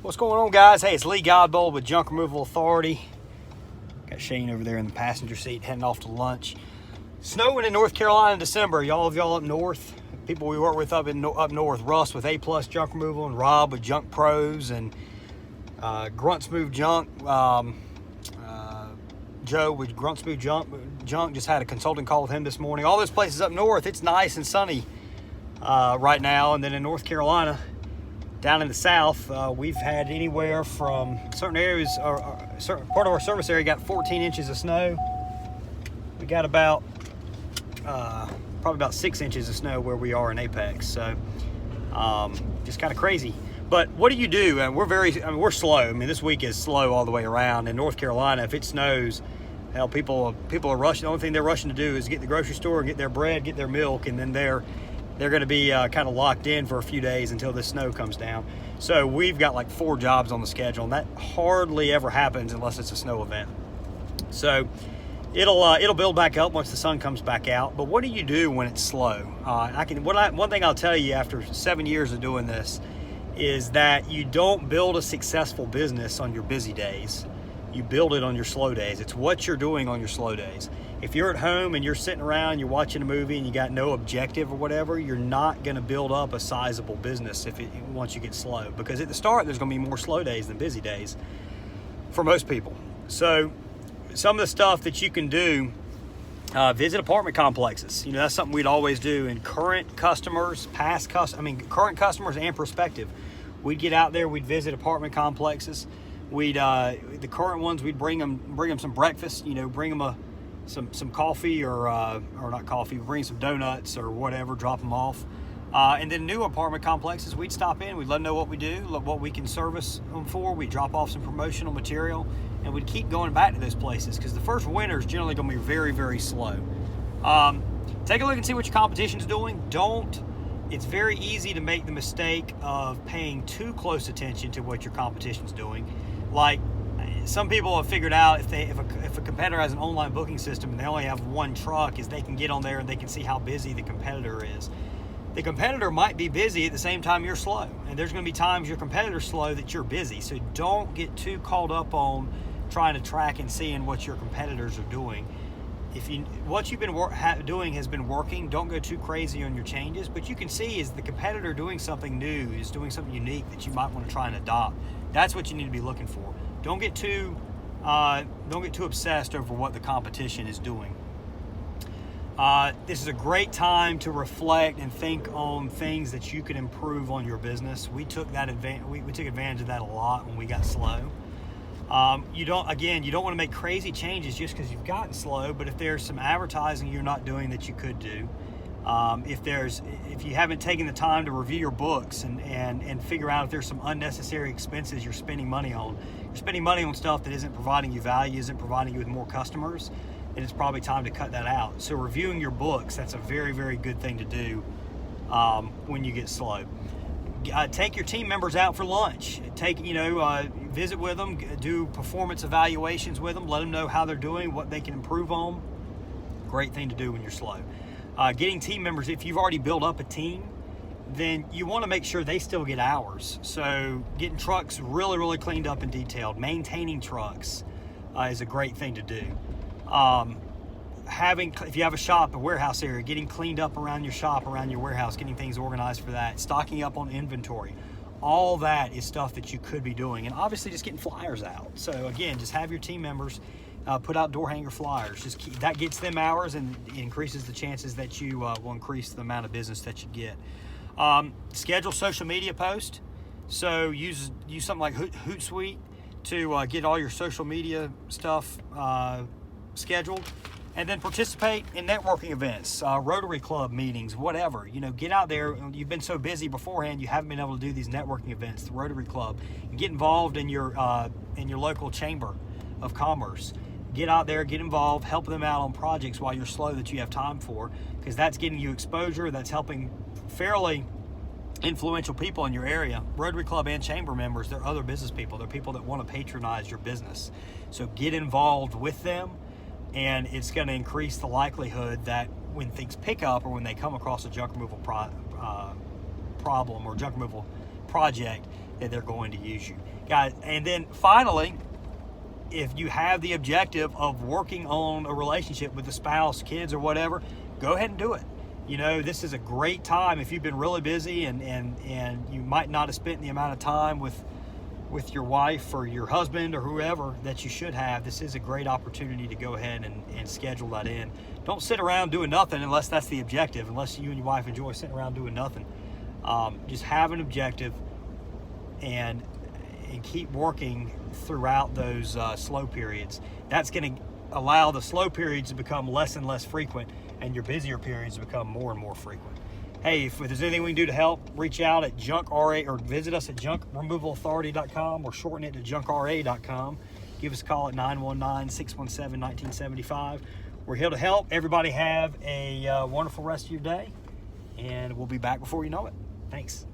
What's going on, guys? Hey, it's Lee Godbold with Junk Removal Authority. Got Shane over there in the passenger seat heading off to lunch. Snowing in North Carolina in December. Y'all up north, people we work with up north, Russ with A+ Junk Removal and Rob with Junk Pros and Grunt Smooth Junk. Joe with Grunt Smooth Junk just had a consulting call with him this morning. All those places up north, it's nice and sunny right now. And then in North Carolina, down in the south, we've had anywhere from certain areas, or certain part of our service area got 14 inches of snow. We got about probably about 6 inches of snow where we are in Apex. So just kind of crazy. But what do you do? We're slow. I mean, this week is slow all the way around. In North Carolina, if it snows, hell, people are rushing. The only thing they're rushing to do is get to the grocery store, get their bread, get their milk, and then they're going to be kind of locked in for a few days until the snow comes down. So we've got like 4 jobs on the schedule, and that hardly ever happens unless it's a snow event. So it'll build back up once the sun comes back out. But what do you do when it's slow? One thing I'll tell you after 7 years of doing this is that you don't build a successful business on your busy days. You build it on your slow days. It's what you're doing on your slow days. If you're at home and you're sitting around, you're watching a movie and you got no objective or whatever, you're not going to build up a sizable business once you get slow. Because at the start, there's going to be more slow days than busy days for most people. So some of the stuff that you can do, visit apartment complexes. You know, that's something we'd always do. And current customers, current customers and prospective. We'd get out there, we'd visit apartment complexes. The current ones, we'd bring them some breakfast. You know, bring them some coffee or not coffee. Bring some donuts or whatever. Drop them off. And then new apartment complexes, we'd stop in. We'd let them know what we do, what we can service them for. We'd drop off some promotional material, and we'd keep going back to those places because the first winter is generally going to be very, very slow. Take a look and see what your competition's doing. It's very easy to make the mistake of paying too close attention to what your competition's doing. Like some people have figured out if a competitor has an online booking system and they only have one truck, is they can get on there and they can see how busy the competitor is. The competitor might be busy at the same time you're slow, and there's going to be times your competitor's slow that you're busy. So don't get too caught up on trying to track and seeing what your competitors are doing. What you've been doing has been working, don't go too crazy on your changes. But you can see is the competitor doing something new, is doing something unique that you might want to try and adopt. That's what you need to be looking for. Don't get too obsessed over what the competition is doing. This is a great time to reflect and think on things that you can improve on your business. We took advantage of that a lot when we got slow. You don't want to make crazy changes just because you've gotten slow, but if there's some advertising you're not doing that you could do, if you haven't taken the time to review your books and figure out if there's some unnecessary expenses you're spending money on stuff that isn't providing you value, isn't providing you with more customers, then it's probably time to cut that out. So reviewing your books, that's a very, very good thing to do when you get slow. Take your team members out for lunch. Visit with them, do performance evaluations with them, let them know how they're doing, what they can improve on. Great thing to do when you're slow. Getting team members, if you've already built up a team, then you want to make sure they still get hours. So getting trucks really, really cleaned up and detailed, maintaining trucks is a great thing to do. If you have a warehouse area, getting cleaned up around your shop, around your warehouse, getting things organized for that, stocking up on inventory. All that is stuff that you could be doing. And obviously just getting flyers out. So again, just have your team members put out door hanger flyers. That gets them hours and increases the chances that you will increase the amount of business that you get. Schedule social media posts. So use something like Hootsuite to get all your social media stuff scheduled. And then participate in networking events, Rotary Club meetings, whatever. Get out there. You've been so busy beforehand, you haven't been able to do these networking events, the Rotary Club. And get involved in your local chamber of commerce. Get out there, get involved, help them out on projects while you're slow that you have time for, because that's getting you exposure. That's helping fairly influential people in your area. Rotary Club and chamber members, they're other business people. They're people that want to patronize your business. So get involved with them. And it's going to increase the likelihood that when things pick up or when they come across a junk removal problem or junk removal project, that they're going to use you, guys. And then finally, if you have the objective of working on a relationship with the spouse, kids, or whatever, go ahead and do it. You know, this is a great time if you've been really busy and you might not have spent the amount of time with your wife or your husband or whoever that you should have. This is a great opportunity to go ahead and schedule that in. Don't sit around doing nothing unless that's the objective, unless you and your wife enjoy sitting around doing nothing. Just have an objective and keep working throughout those slow periods. That's going to allow the slow periods to become less and less frequent, and your busier periods to become more and more frequent. Hey, if there's anything we can do to help, reach out at JunkRA or visit us at junkremovalauthority.com or shorten it to junkra.com. Give us a call at 919-617-1975. We're here to help. Everybody have a wonderful rest of your day, and we'll be back before you know it. Thanks.